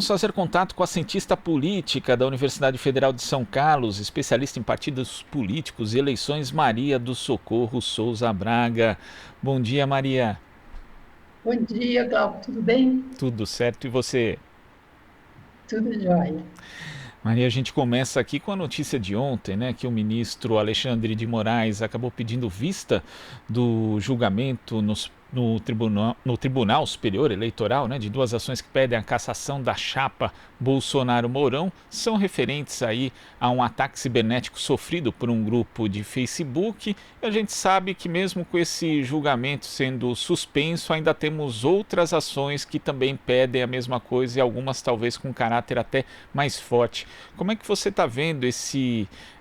vamos fazer contato com a cientista política da Universidade Federal de São Carlos, especialista em partidos políticos e eleições, Maria do Socorro Souza Braga. Bom dia, Maria. Bom dia, Glauco, tudo bem? Tudo certo e você? Tudo jóia. Maria, a gente começa aqui com a notícia de ontem, né, que o ministro Alexandre de Moraes acabou pedindo vista do julgamento no Tribunal Superior Eleitoral, né, de duas ações que pedem a cassação da chapa Bolsonaro-Mourão, são referentes aí a um ataque cibernético sofrido por um grupo de Facebook. E a gente sabe que mesmo com esse julgamento sendo suspenso, ainda temos outras ações que também pedem a mesma coisa e algumas talvez com caráter até mais forte. Como é que você está vendo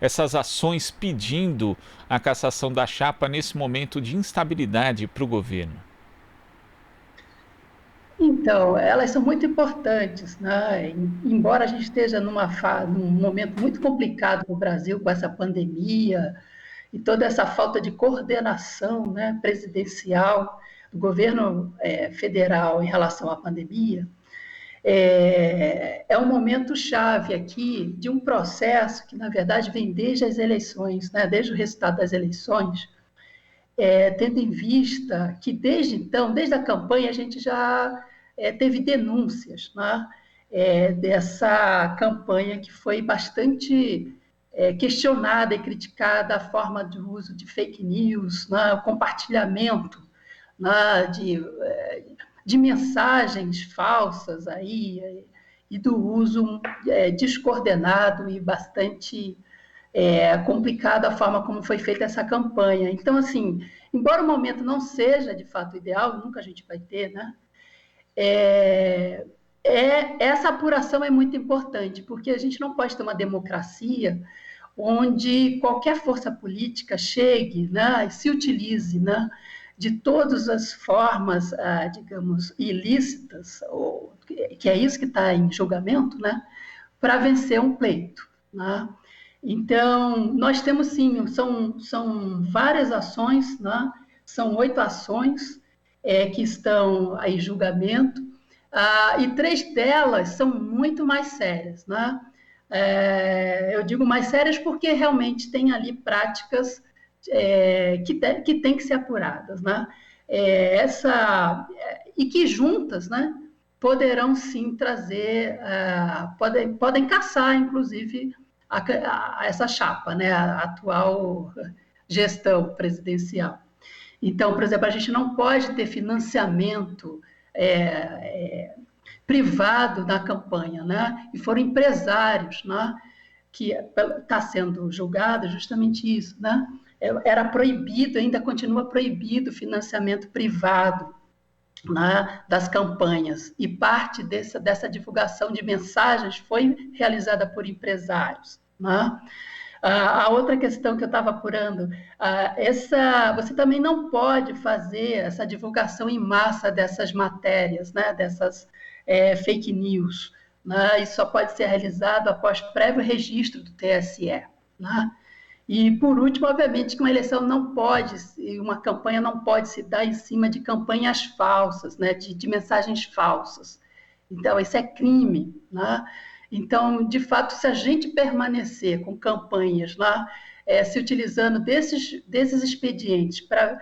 essas ações pedindo a cassação da chapa nesse momento de instabilidade para o governo? Então, elas são muito importantes, né? Embora a gente esteja num momento muito complicado no Brasil com essa pandemia e toda essa falta de coordenação, né, presidencial do governo federal em relação à pandemia, é um momento chave aqui de um processo que, na verdade, vem desde as eleições, né, desde o resultado das eleições, tendo em vista que desde então, desde a campanha, a gente já teve denúncias, né, dessa campanha que foi bastante questionada e criticada, a forma de uso de fake news, né, o compartilhamento, né, de mensagens falsas aí, e do uso descoordenado e bastante complicada a forma como foi feita essa campanha. Então, assim, embora o momento não seja de fato ideal, nunca a gente vai ter, né? Essa apuração é muito importante, porque a gente não pode ter uma democracia onde qualquer força política chegue, né, e se utilize, né, de todas as formas, digamos, ilícitas, que é isso que está em julgamento, né, para vencer um pleito, né? Então, nós temos sim, são várias ações, né? São 8 ações que estão em julgamento, e 3 delas são muito mais sérias, né? Eu digo mais sérias porque realmente tem ali práticas que têm que ser apuradas, né? E que juntas, né, poderão sim trazer, podem caçar, inclusive, essa chapa, né, a atual gestão presidencial. Então, por exemplo, a gente não pode ter financiamento privado na campanha, né? E foram empresários, né, que está sendo julgado justamente isso, né? Era proibido, ainda continua proibido o financiamento privado, né, das campanhas, e parte dessa divulgação de mensagens foi realizada por empresários, né? A outra questão que eu estava apurando, você também não pode fazer essa divulgação em massa dessas matérias, né, dessas fake news, né? Isso só pode ser realizado após prévio registro do TSE, né? E, por último, obviamente, que uma eleição não pode, uma campanha não pode se dar em cima de campanhas falsas, né, de mensagens falsas. Então, isso é crime, né? Então, de fato, se a gente permanecer com campanhas lá, se utilizando desses expedientes para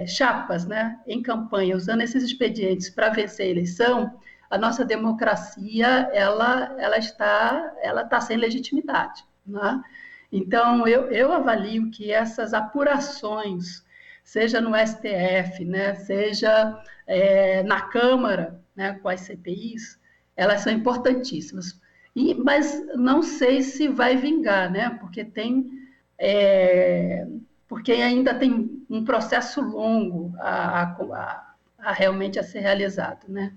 chapas, né, em campanha, usando esses expedientes para vencer a eleição, a nossa democracia ela está sem legitimidade, né? Então, eu avalio que essas apurações, seja no STF, né, seja na Câmara, né, com as CPIs, elas são importantíssimas. Mas não sei se vai vingar, né, porque ainda tem um processo longo a realmente a ser realizado, né?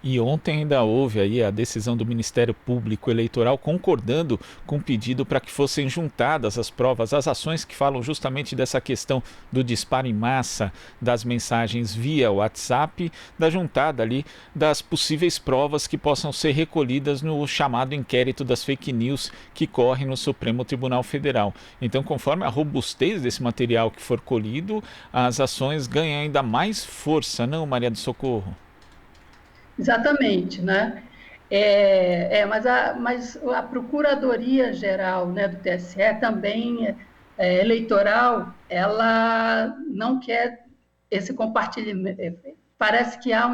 E ontem ainda houve aí a decisão do Ministério Público Eleitoral concordando com o pedido para que fossem juntadas as provas, as ações que falam justamente dessa questão do disparo em massa das mensagens via WhatsApp, da juntada ali das possíveis provas que possam ser recolhidas no chamado inquérito das fake news que corre no Supremo Tribunal Federal. Então, conforme a robustez desse material que for colhido, as ações ganham ainda mais força, não, Maria do Socorro? Exatamente, né? Mas a Procuradoria-Geral, né, do TSE também eleitoral, ela não quer esse compartilhamento. Parece que há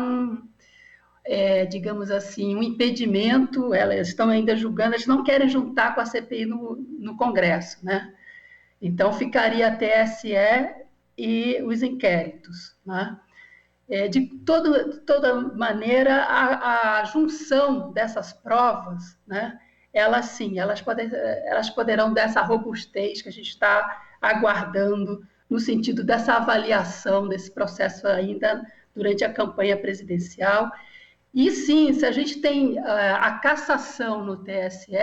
digamos assim, um impedimento, elas estão ainda julgando, elas não querem juntar com a CPI no Congresso, né? Então ficaria a TSE e os inquéritos, né? De toda maneira, a junção dessas provas, né, elas poderão dar essa robustez que a gente está aguardando no sentido dessa avaliação desse processo ainda durante a campanha presidencial. E sim, se a gente tem a cassação no TSE,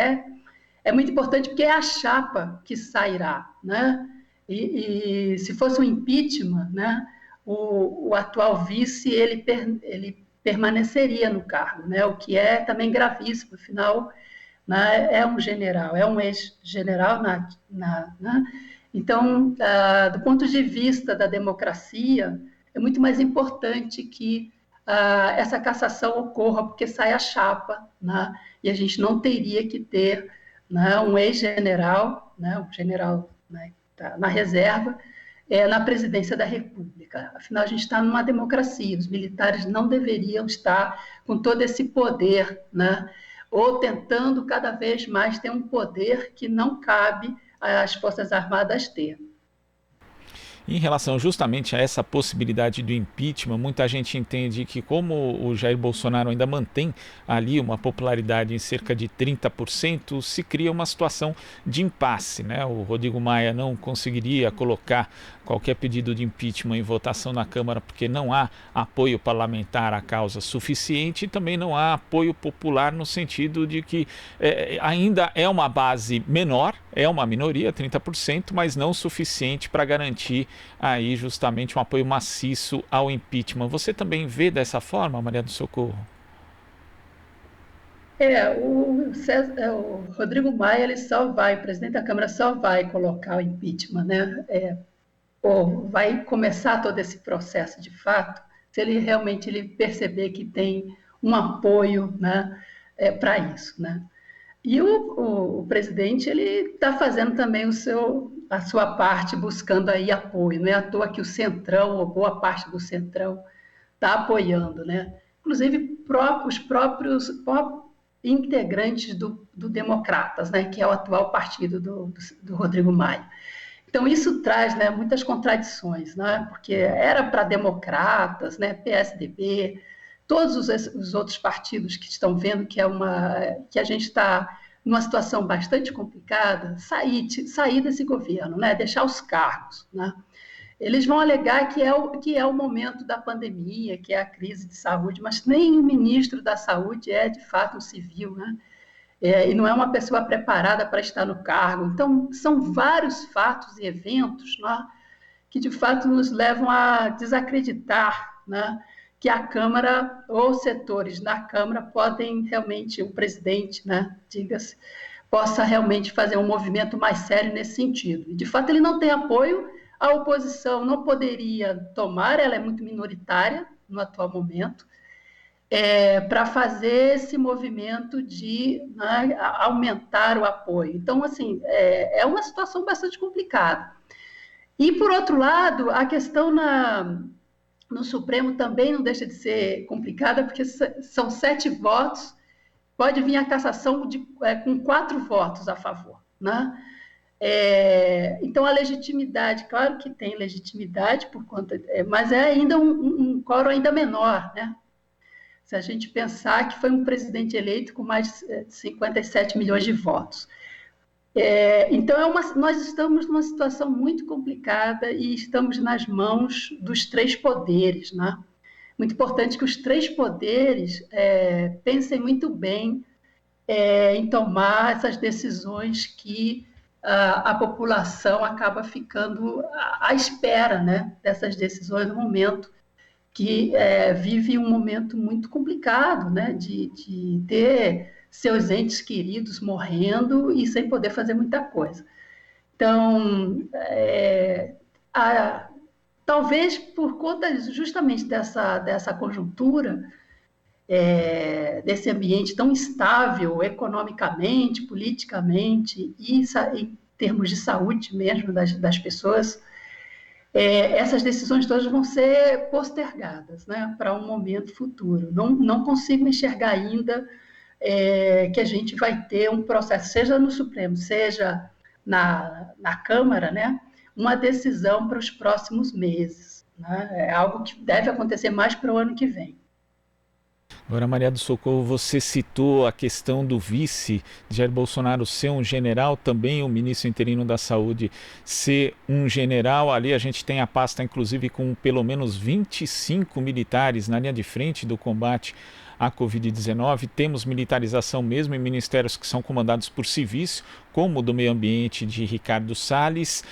é muito importante porque é a chapa que sairá, né? E se fosse um impeachment, né, o atual vice ele permaneceria no cargo, né? O que é também gravíssimo, afinal, né, é um general, é um ex-general, né? Então, do ponto de vista da democracia, é muito mais importante que essa cassação ocorra, porque sai a chapa, né? E a gente não teria que ter, né, um ex-general, né, um general, né, tá na reserva, na presidência da República. Afinal, a gente está numa democracia, os militares não deveriam estar com todo esse poder, né, ou tentando cada vez mais ter um poder que não cabe às Forças Armadas ter. Em relação justamente a essa possibilidade do impeachment, muita gente entende que, como o Jair Bolsonaro ainda mantém ali uma popularidade em cerca de 30%, se cria uma situação de impasse, né? O Rodrigo Maia não conseguiria colocar qualquer pedido de impeachment em votação na Câmara porque não há apoio parlamentar à causa suficiente e também não há apoio popular no sentido de que ainda é uma base menor, é uma minoria, 30%, mas não suficiente para garantir aí justamente um apoio maciço ao impeachment. Você também vê dessa forma, Maria do Socorro? O Rodrigo Maia, o presidente da Câmara só vai colocar o impeachment, né? Ou vai começar todo esse processo de fato, se ele realmente perceber que tem um apoio, né, para isso, né? E o presidente ele está fazendo também a sua parte, buscando aí apoio. Não é à toa que o Centrão, ou boa parte do Centrão, está apoiando, né? Inclusive os próprios integrantes do Democratas, né, que é o atual partido do Rodrigo Maia. Então, isso traz, né, muitas contradições, né, porque era para democratas, né, PSDB, todos os outros partidos que estão vendo que a gente está numa situação bastante complicada, sair desse governo, né, deixar os cargos. Né. Eles vão alegar que é o momento da pandemia, que é a crise de saúde, mas nem o ministro da Saúde é, de fato, um civil, né? E não é uma pessoa preparada para estar no cargo. Então, são vários fatos e eventos, né, que, de fato, nos levam a desacreditar, né, que a Câmara ou setores na Câmara podem realmente, o presidente, né, diga-se, possa realmente fazer um movimento mais sério nesse sentido. E, de fato, ele não tem apoio, a oposição não poderia tomar, ela é muito minoritária no atual momento, para fazer esse movimento de, né, aumentar o apoio. Então, assim, é uma situação bastante complicada. E, por outro lado, a questão no Supremo também não deixa de ser complicada, porque são 7 votos, pode vir a cassação com 4 votos a favor, né? Então, a legitimidade, claro que tem legitimidade, mas é ainda um quórum ainda menor, né? Se a gente pensar que foi um presidente eleito com mais de 57 milhões de votos. Então, nós estamos numa situação muito complicada e estamos nas mãos dos 3 poderes, né? Muito importante que os 3 poderes pensem muito bem em tomar essas decisões que a população acaba ficando à espera, né, dessas decisões no momento que vive um momento muito complicado, né, de ter seus entes queridos morrendo e sem poder fazer muita coisa. Então, talvez por conta justamente dessa conjuntura, desse ambiente tão instável economicamente, politicamente e em termos de saúde mesmo das pessoas, essas decisões todas vão ser postergadas, né, para um momento futuro. Não consigo enxergar ainda que a gente vai ter um processo, seja no Supremo, seja na Câmara, né, uma decisão para os próximos meses. Né? É algo que deve acontecer mais para o ano que vem. Agora, Maria do Socorro, você citou a questão do vice de Jair Bolsonaro ser um general, também o ministro interino da Saúde ser um general. Ali a gente tem a pasta, inclusive, com pelo menos 25 militares na linha de frente do combate à Covid-19. Temos militarização mesmo em ministérios que são comandados por civis, como o do meio ambiente de Ricardo Salles.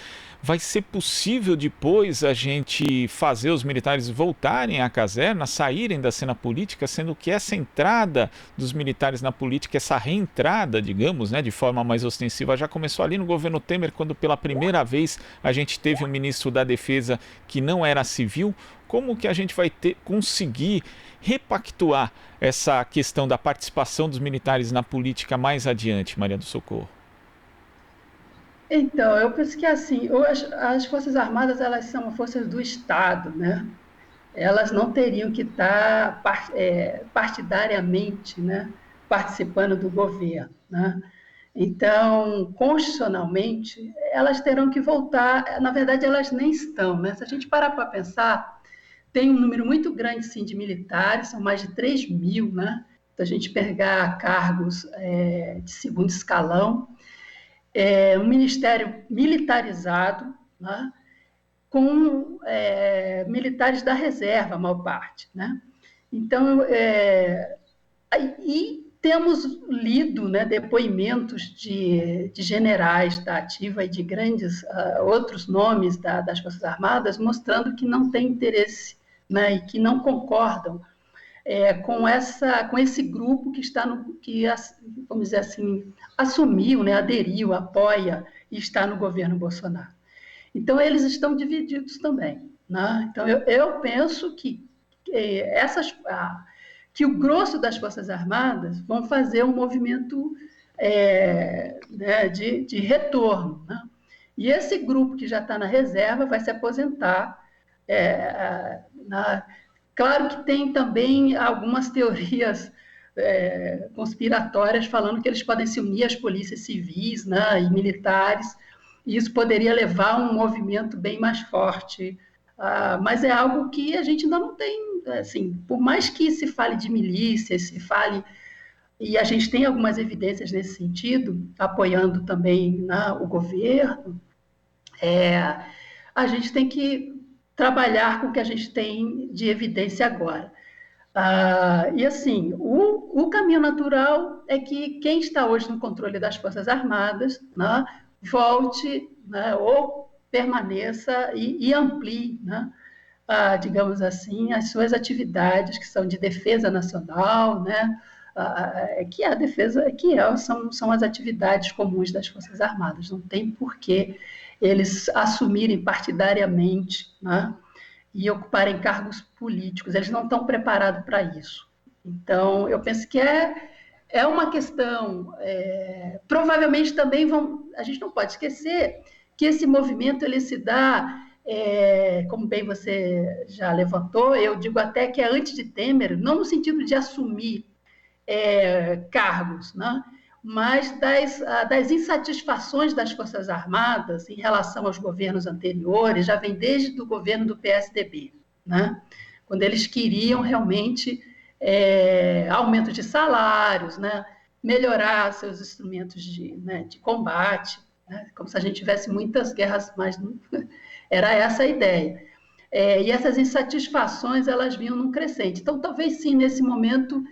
Vai ser possível depois a gente fazer os militares voltarem à caserna, saírem da cena política, sendo que essa entrada dos militares na política, essa reentrada, digamos, né, de forma mais ostensiva, já começou ali no governo Temer, quando pela primeira vez a gente teve um ministro da Defesa que não era civil. Como que a gente vai conseguir repactuar essa questão da participação dos militares na política mais adiante, Maria do Socorro? Então, eu penso que assim, as Forças Armadas, elas são forças do Estado, né? Elas não teriam que estar partidariamente, né, participando do governo, né? Então, constitucionalmente, elas terão que voltar, na verdade, elas nem estão, né? Se a gente parar para pensar, tem um número muito grande, sim, de militares, são mais de 3 mil, né? Se a gente pegar cargos de segundo escalão, um ministério militarizado, né, com militares da reserva, a maior parte. Né? Então, e temos lido, né, depoimentos de generais da ativa e de grandes outros nomes das Forças Armadas mostrando que não têm interesse, né, e que não concordam com esse grupo que está vamos dizer assim, assumiu, né, aderiu, apoia e está no governo Bolsonaro. Então, eles estão divididos também. Né? Então, eu penso que que o grosso das Forças Armadas vão fazer um movimento né, de retorno. Né? E esse grupo que já está na reserva vai se aposentar. Claro que tem também algumas teorias conspiratórias falando que eles podem se unir às polícias civis, né, e militares, e isso poderia levar a um movimento bem mais forte. Mas é algo que a gente ainda não tem, assim, por mais que se fale de milícias, se fale, e a gente tem algumas evidências nesse sentido, apoiando também, né, o governo, a gente tem que trabalhar com o que a gente tem de evidência agora. E assim, o caminho natural é que quem está hoje no controle das Forças Armadas, né, volte, né, ou permaneça e amplie, né, digamos assim, as suas atividades que são de defesa nacional, né, que a defesa, são as atividades comuns das Forças Armadas. Não tem por que eles assumirem partidariamente, né, e ocuparem cargos políticos. Eles não estão preparados para isso. Então, eu penso que é uma questão. Provavelmente também a gente não pode esquecer que esse movimento ele se dá, como bem você já levantou, eu digo até que é antes de Temer, não no sentido de assumir cargos, né? Mas das insatisfações das Forças Armadas em relação aos governos anteriores, já vem desde o governo do PSDB, né? Quando eles queriam realmente aumento de salários, né? Melhorar seus instrumentos de combate, né? Como se a gente tivesse muitas guerras, mas não, era essa a ideia. E essas insatisfações, elas vinham num crescente. Então, talvez sim, nesse momento,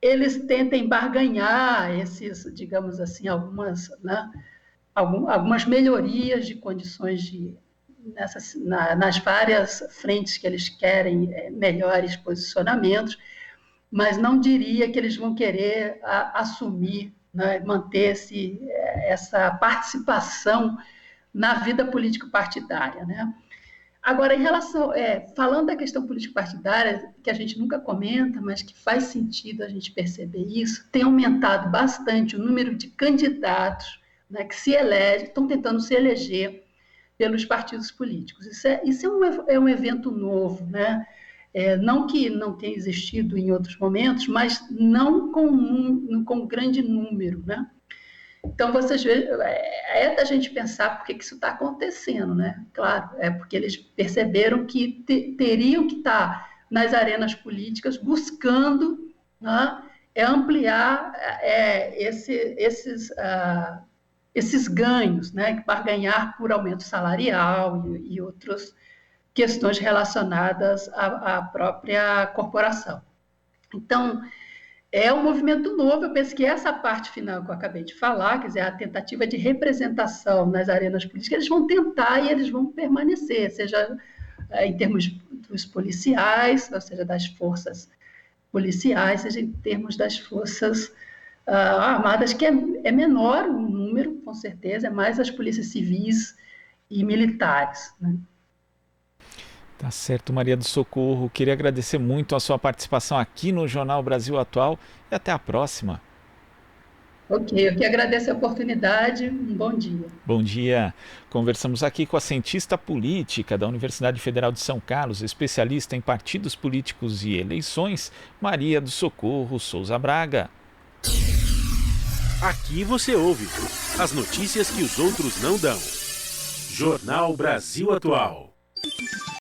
eles tentem barganhar digamos assim, algumas melhorias de condições nas várias frentes que eles querem melhores posicionamentos, mas não diria que eles vão querer assumir, né, manter essa participação na vida político-partidária. Né? Agora, em relação, falando da questão político-partidária, que a gente nunca comenta, mas que faz sentido a gente perceber isso, tem aumentado bastante o número de candidatos, né, que se elegem, estão tentando se eleger pelos partidos políticos. Isso é um evento novo, né? Não que não tenha existido em outros momentos, mas não com grande número, né? Então, vocês veem, da gente pensar por que isso está acontecendo, né? Claro, é porque eles perceberam que teriam que estar nas arenas políticas buscando, né, ampliar esses ganhos, né, para ganhar por aumento salarial e outras questões relacionadas à própria corporação. Então, é um movimento novo. Eu penso que essa parte final que eu acabei de falar, quer dizer, a tentativa de representação nas arenas políticas, eles vão tentar e eles vão permanecer, seja em termos dos policiais, ou seja, das forças policiais, seja em termos das forças armadas, que é menor o número, com certeza, é mais as polícias civis e militares, né? Tá certo, Maria do Socorro. Queria agradecer muito a sua participação aqui no Jornal Brasil Atual e até a próxima. Ok, eu que agradeço a oportunidade. Um bom dia. Bom dia. Conversamos aqui com a cientista política da Universidade Federal de São Carlos, especialista em partidos políticos e eleições, Maria do Socorro Souza Braga. Aqui você ouve as notícias que os outros não dão. Jornal Brasil Atual.